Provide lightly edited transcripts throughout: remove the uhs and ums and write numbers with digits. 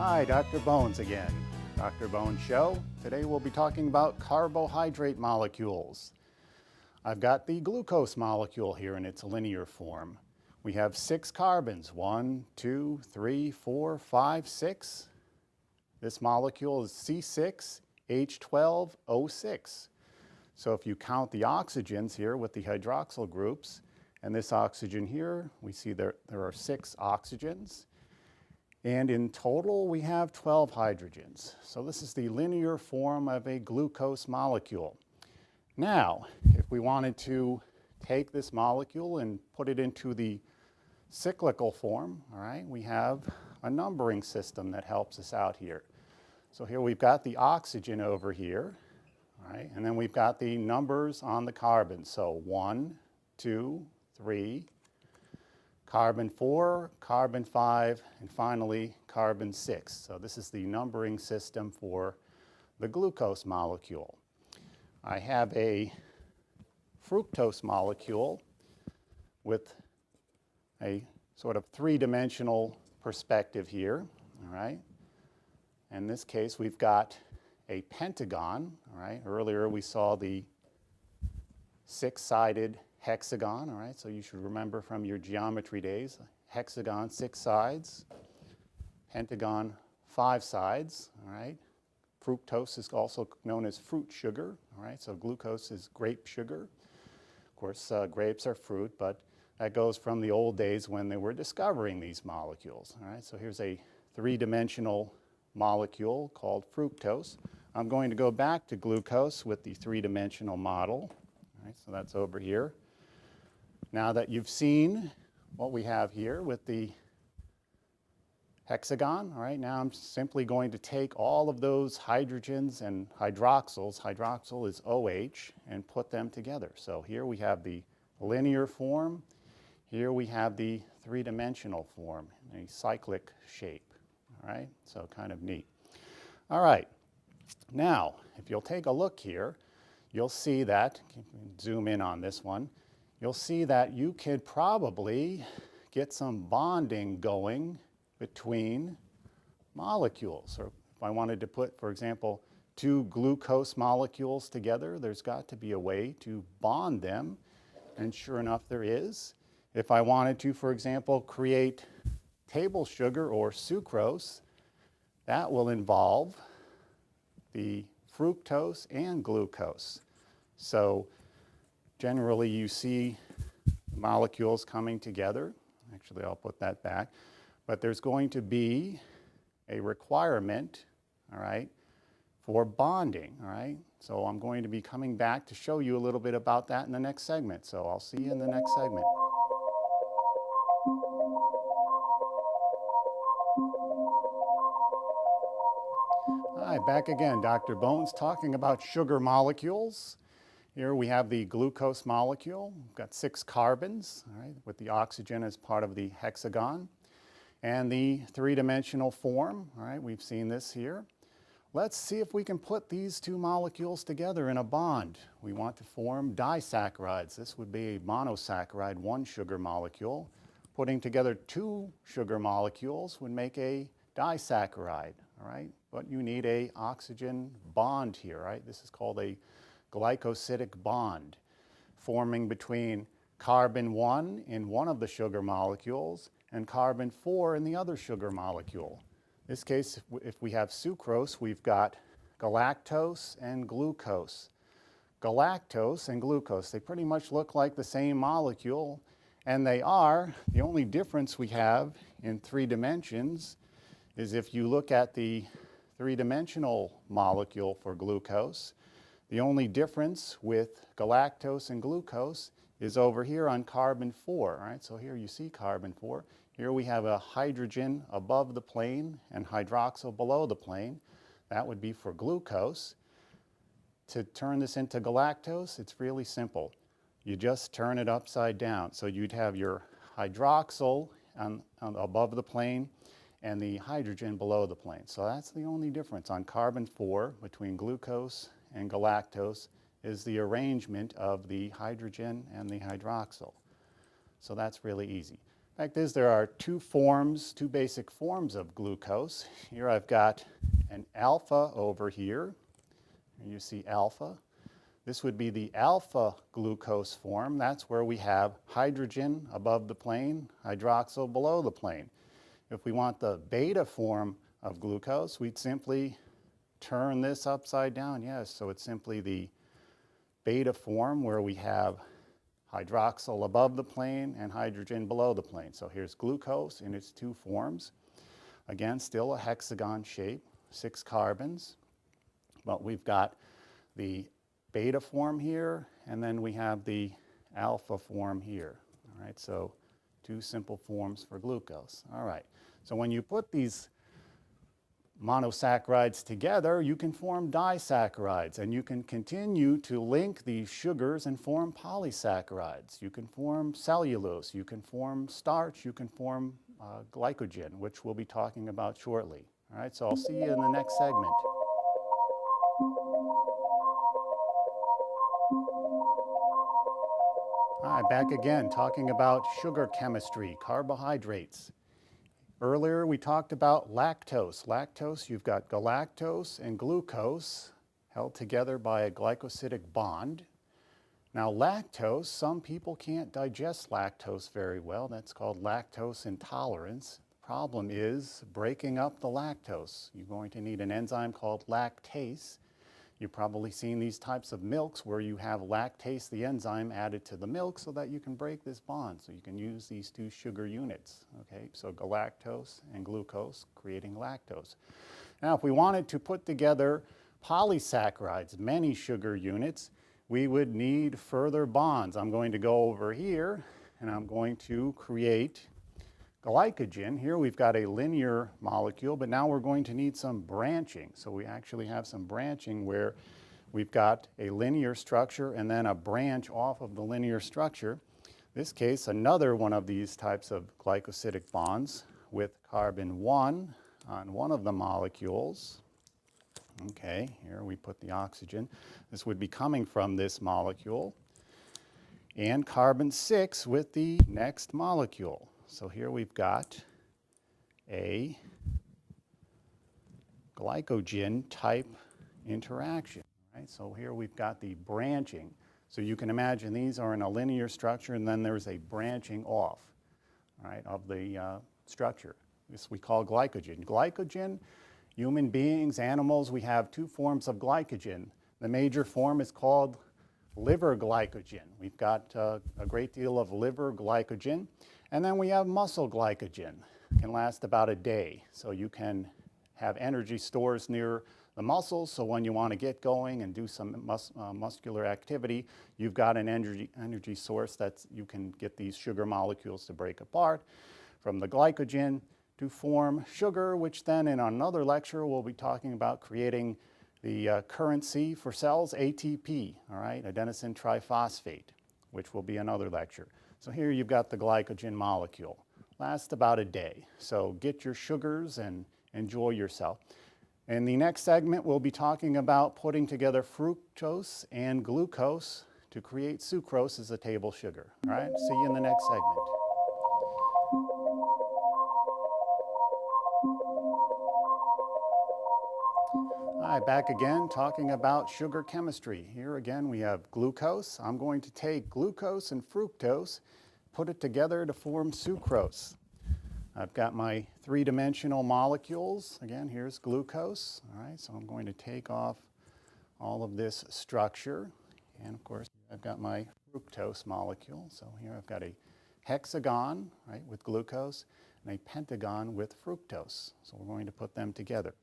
Hi, Dr. Bones again. Dr. Bones Show. Today we'll be talking about carbohydrate molecules. I've got the glucose molecule here in its linear form. We have 6 carbons, 1, 2, 3, 4, 5, 6. This molecule is C6H12O6. So if you count the oxygens here with the hydroxyl groups, and this oxygen here, we see there are 6 oxygens. And in total, we have 12 hydrogens. So this is the linear form of a glucose molecule. Now, if we wanted to take this molecule and put it into the cyclical form, all right, we have a numbering system that helps us out here. So here we've got the oxygen over here, all right, and then we've got the numbers on the carbon. So 1, 2, 3, carbon 4, carbon 5, and finally carbon 6. So this is the numbering system for the glucose molecule. I have a fructose molecule with a sort of 3-dimensional perspective here, all right? In this case, we've got a pentagon, all right? Earlier we saw the 6-sided hexagon, all right? So you should remember from your geometry days, hexagon 6 sides, pentagon 5 sides, all right? Fructose is also known as fruit sugar, all right? So glucose is grape sugar. Of course, grapes are fruit, but that goes from the old days when they were discovering these molecules, all right? So here's a 3-dimensional molecule called fructose. I'm going to go back to glucose with the 3-dimensional model, all right? So that's over here. Now that you've seen what we have here with the hexagon, all right, now I'm simply going to take all of those hydrogens and hydroxyls, hydroxyl is OH, and put them together. So here we have the linear form, here we have the 3-dimensional form, a cyclic shape, all right, so kind of neat. All right, now if you'll take a look here, you'll see that, zoom in on this one, you'll see that you could probably get some bonding going between molecules. Or if I wanted to put, for example, 2 glucose molecules together, there's got to be a way to bond them, and sure enough there is. If I wanted to, for example, create table sugar or sucrose, that will involve the fructose and glucose. So generally you see molecules coming together. Actually, I'll put that back. But there's going to be a requirement, all right, for bonding, all right? So I'm going to be coming back to show you a little bit about that in the next segment. So I'll see you in the next segment. Hi, back again. Dr. Bones talking about sugar molecules. Here we have the glucose molecule. We've got 6 carbons, all right, with the oxygen as part of the hexagon. And the 3-dimensional form, all right, we've seen this here. Let's see if we can put these 2 molecules together in a bond. We want to form disaccharides. This would be a monosaccharide, 1 sugar molecule. Putting together 2 sugar molecules would make a disaccharide, all right? But you need a oxygen bond here, right? This is called a glycosidic bond, forming between carbon 1 in one of the sugar molecules and carbon 4 in the other sugar molecule. In this case, if we have sucrose, we've got galactose and glucose. Galactose and glucose, they pretty much look like the same molecule, and they are. The only difference we have in 3 dimensions is if you look at the 3-dimensional molecule for glucose, the only difference with galactose and glucose is over here on carbon 4, all right? So here you see carbon 4. Here we have a hydrogen above the plane and hydroxyl below the plane. That would be for glucose. To turn this into galactose, it's really simple. You just turn it upside down. So you'd have your hydroxyl above the plane and the hydrogen below the plane. So that's the only difference on carbon 4 between glucose and galactose is the arrangement of the hydrogen and the hydroxyl. So that's really easy. Fact is, there are two basic forms of glucose. Here I've got an alpha over here. You see alpha. This would be the alpha glucose form. That's where we have hydrogen above the plane, hydroxyl below the plane. If we want the beta form of glucose, we'd simply turn this upside down. Yes, so it's simply the beta form where we have hydroxyl above the plane and hydrogen below the plane. So here's glucose in its two forms. Again, still a hexagon shape, 6 carbons. But we've got the beta form here, and then we have the alpha form here. All right, so two simple forms for glucose. All right, so when you put these monosaccharides together, you can form disaccharides, and you can continue to link these sugars and form polysaccharides. You can form cellulose, you can form starch, you can form glycogen, which we'll be talking about shortly. All right, so I'll see you in the next segment. All right, back again, talking about sugar chemistry, carbohydrates. Earlier, we talked about lactose. Lactose, you've got galactose and glucose held together by a glycosidic bond. Now, lactose, some people can't digest lactose very well. That's called lactose intolerance. The problem is breaking up the lactose. You're going to need an enzyme called lactase. You've probably seen these types of milks where you have lactase, the enzyme, added to the milk so that you can break this bond. So you can use these two sugar units, okay? So galactose and glucose creating lactose. Now, if we wanted to put together polysaccharides, many sugar units, we would need further bonds. I'm going to go over here and I'm going to create glycogen. Here we've got a linear molecule, but now we're going to need some branching. So we actually have some branching where we've got a linear structure and then a branch off of the linear structure. In this case, another one of these types of glycosidic bonds with carbon 1 on one of the molecules. Okay, here we put the oxygen. This would be coming from this molecule. And carbon 6 with the next molecule. So here we've got a glycogen type interaction, right? So here we've got the branching. So you can imagine these are in a linear structure and then there's a branching off, right, of the structure. This we call glycogen. Glycogen, human beings, animals, we have two forms of glycogen. The major form is called liver glycogen. We've got a great deal of liver glycogen. And then we have muscle glycogen. It can last about a day. So you can have energy stores near the muscles. So when you want to get going and do some muscular activity, you've got an energy source that you can get these sugar molecules to break apart from the glycogen to form sugar, which then in another lecture we'll be talking about creating the currency for cells, ATP, all right, adenosine triphosphate, which will be another lecture. So here you've got the glycogen molecule. Lasts about a day. So get your sugars and enjoy yourself. In the next segment, we'll be talking about putting together fructose and glucose to create sucrose as a table sugar. All right, see you in the next segment. Hi, back again talking about sugar chemistry. Here again we have glucose. I'm going to take glucose and fructose, put it together to form sucrose. I've got my three-dimensional molecules. Again, here's glucose. All right, so I'm going to take off all of this structure. And of course, I've got my fructose molecule. So here I've got a hexagon, right, with glucose and a pentagon with fructose. So we're going to put them together.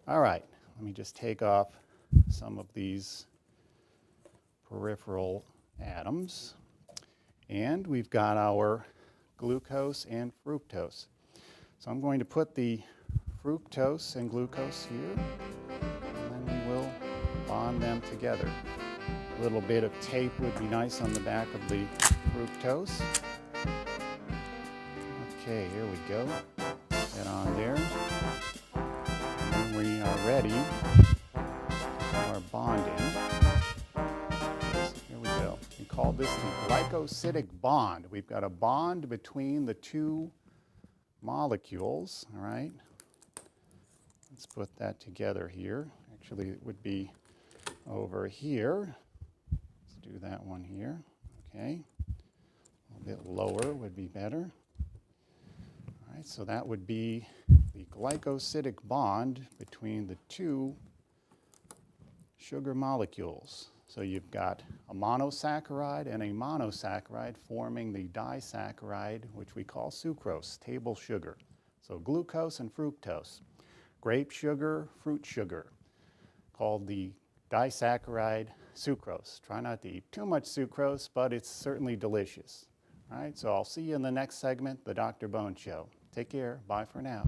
All right. Let me just take off some of these peripheral atoms. And we've got our glucose and fructose. So I'm going to put the fructose and glucose here, and then we will bond them together. A little bit of tape would be nice on the back of the fructose. Okay, here we go. Get on there. We are ready for our bonding. Here we go. We call this the glycosidic bond. We've got a bond between the two molecules, all right? Let's put that together here. Actually, it would be over here. Let's do that one here, okay? A bit lower would be better. All right, so that would be the glycosidic bond between the two sugar molecules. So you've got a monosaccharide and a monosaccharide forming the disaccharide, which we call sucrose, table sugar. So glucose and fructose. Grape sugar, fruit sugar, called the disaccharide sucrose. Try not to eat too much sucrose, but it's certainly delicious. All right, so I'll see you in the next segment, The Dr. Bone Show. Take care. Bye for now.